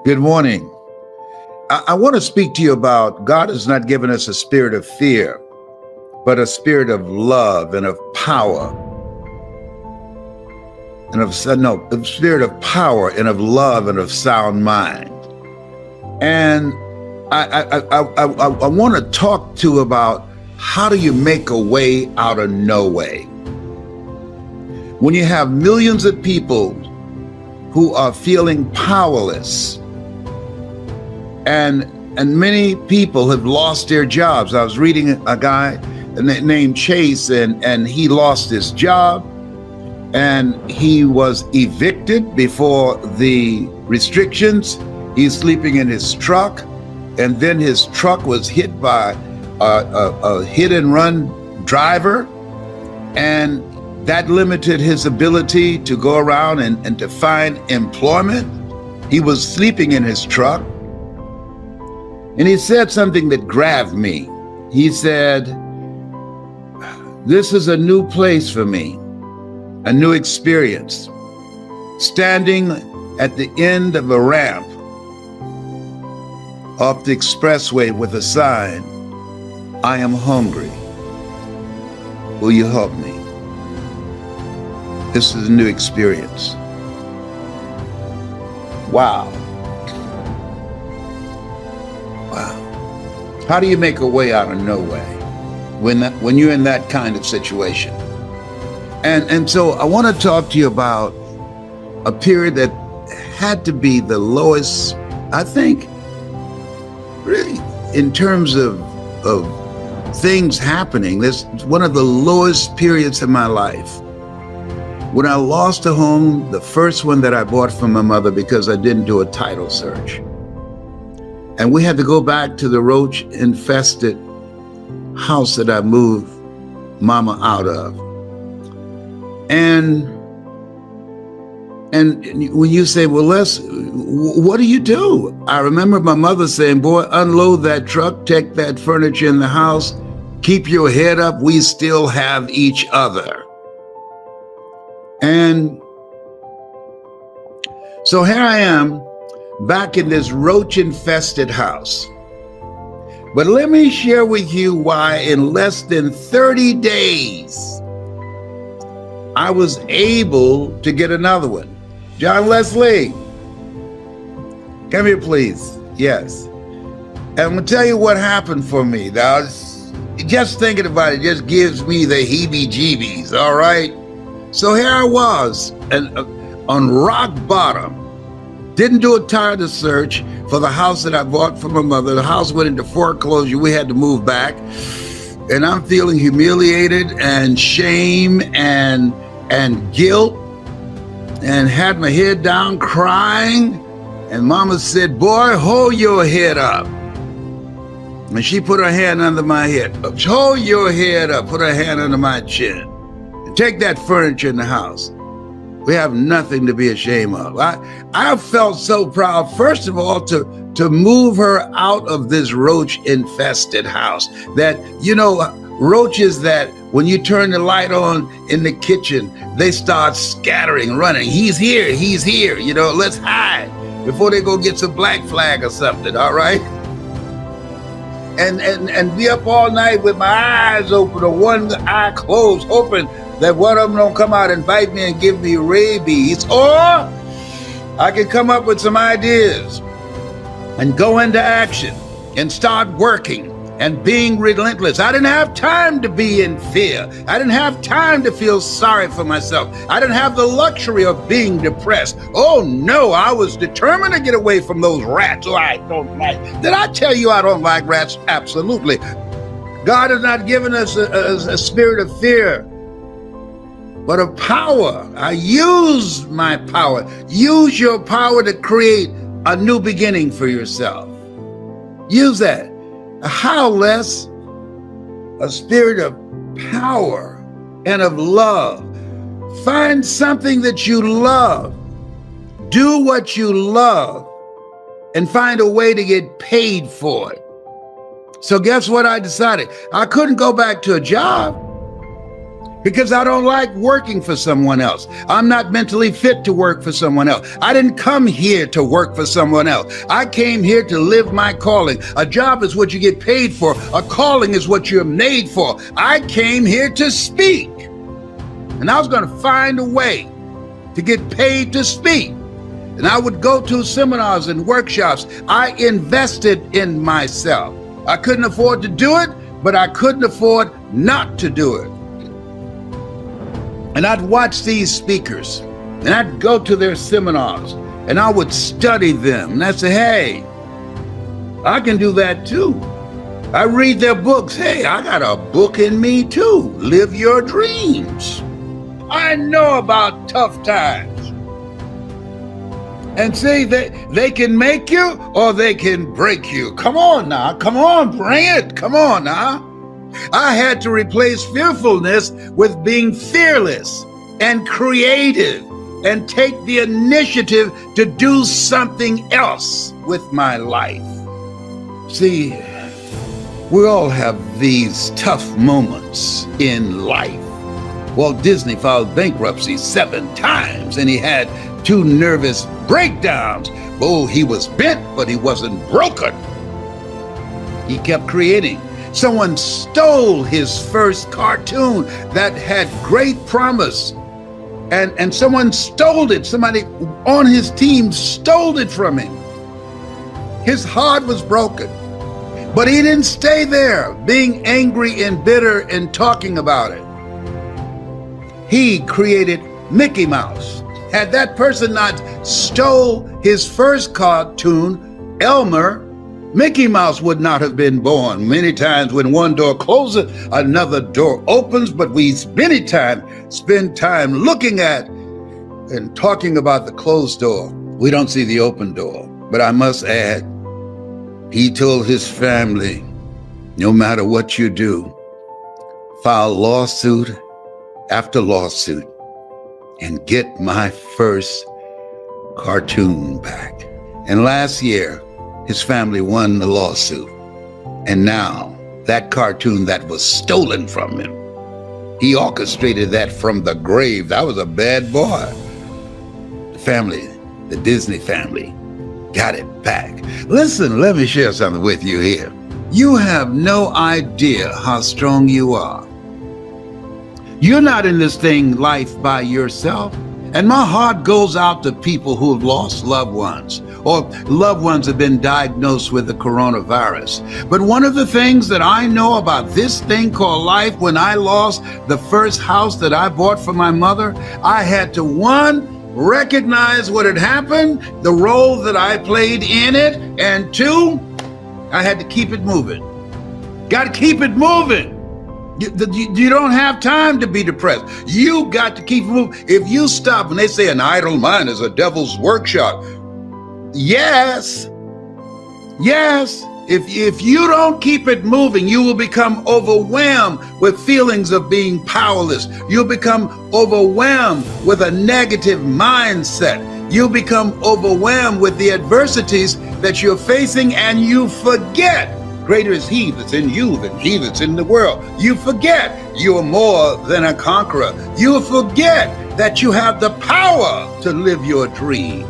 Good morning. I want to speak to you about God has not given us a spirit of fear, but a spirit of love and of power, and a spirit of power and of love and of sound mind. And I want to talk to you about how do you make a way out of no way. When you have millions of people who are feeling powerless, and many people have lost their jobs. I was reading a guy named Chase, and he lost his job, and he was evicted before the restrictions. He's sleeping in his truck, and then his truck was hit by a hit and run driver, and that limited his ability to go around and to find employment. He was sleeping in his truck. And he said something that grabbed me. He said, "This is a new place for me, a new experience. Standing at the end of a ramp off the expressway with a sign, 'I am hungry. Will you help me?' This is a new experience." Wow. Wow. How do you make a way out of no way when you're in that kind of situation? And so I want to talk to you about a period that had to be the lowest, I think, really, in terms of things happening. This is one of the lowest periods in my life. When I lost a home, the first one that I bought from my mother because I didn't do a title search. And we had to go back to the roach-infested house that I moved Mama out of. And when you say, "Well, Les, what do you do?" I remember my mother saying, "Boy, unload that truck, take that furniture in the house, keep your head up, we still have each other." And so here I am, back in this roach-infested house. But let me share with you why in less than 30 days, I was able to get another one. John Leslie, come here, please. Yes. And I'm going to tell you what happened for me. Now, just thinking about it just gives me the heebie-jeebies, all right? So here I was, and on rock bottom. Didn't do a title search for the house that I bought from my mother. The house went into foreclosure. We had to move back. And I'm feeling humiliated and shame and guilt, and had my head down crying. And Mama said, "Boy, hold your head up." And she put her hand under my head. "Hold your head up." Put her hand under my chin. "Take that furniture in the house. We have nothing to be ashamed of." I felt so proud, first of all, to move her out of this roach-infested house. That, roaches that when you turn the light on in the kitchen, they start scattering, running. He's here, let's hide before they go get some black flag or something, all right? And be up all night with my eyes open or one eye closed, hoping that one of them don't come out and bite me and give me rabies. Or I can come up with some ideas and go into action and start working and being relentless. I didn't have time to be in fear. I didn't have time to feel sorry for myself. I didn't have the luxury of being depressed. Oh no, I was determined to get away from those rats who I don't like. Did I tell you I don't like rats? Absolutely. God has not given us a spirit of fear, but of power. I use my power. Use your power to create a new beginning for yourself. Use that. How, Les? A spirit of power and of love. Find something that you love. Do what you love and find a way to get paid for it. So guess what I decided? I couldn't go back to a job. because I don't like working for someone else. I'm not mentally fit to work for someone else. I didn't come here to work for someone else. I came here to live my calling. A job is what you get paid for. A calling is what you're made for. I came here to speak, and I was going to find a way to get paid to speak. And I would go to seminars and workshops. I invested in myself. I couldn't afford to do it, but I couldn't afford not to do it. And I'd watch these speakers, and I'd go to their seminars, and I would study them. And I'd say, hey, I can do that too. I read their books. Hey, I got a book in me too. Live your dreams. I know about tough times. And see, they can make you or they can break you. Come on now. Come on, bring it. Come on now. I had to replace fearfulness with being fearless and creative and take the initiative to do something else with my life. See, we all have these tough moments in life. Walt Disney filed bankruptcy 7 times and he had 2 nervous breakdowns. Oh, he was bent, but he wasn't broken. He kept creating. Someone stole his first cartoon that had great promise, and someone stole it. Somebody on his team stole it from him. His heart was broken, but he didn't stay there being angry and bitter and talking about it. He created Mickey Mouse. Had that person not stole his first cartoon, Elmer, Mickey Mouse would not have been born. Many times when one door closes, another door opens, but we spend time looking at and talking about the closed door. We don't see the open door. But I must add, he told his family, no matter what you do, file lawsuit after lawsuit and get my first cartoon back. And last year, his family won the lawsuit. And now that cartoon that was stolen from him, he orchestrated that from the grave. That was a bad boy. The family, the Disney family, got it back. Listen, let me share something with you here. You have no idea how strong you are. You're not in this thing life by yourself. And my heart goes out to people who have lost loved ones or loved ones have been diagnosed with the coronavirus. But one of the things that I know about this thing called life, when I lost the first house that I bought for my mother, I had to, 1, recognize what had happened, the role that I played in it, and 2, I had to keep it moving. Got to keep it moving. You don't have time to be depressed. You got to keep moving. If you stop, and they say an idle mind is a devil's workshop. Yes. If you don't keep it moving, you will become overwhelmed with feelings of being powerless. You'll become overwhelmed with a negative mindset. You'll become overwhelmed with the adversities that you're facing, and you forget greater is he that's in you than he that's in the world. You forget you are more than a conqueror. You forget that you have the power to live your dream.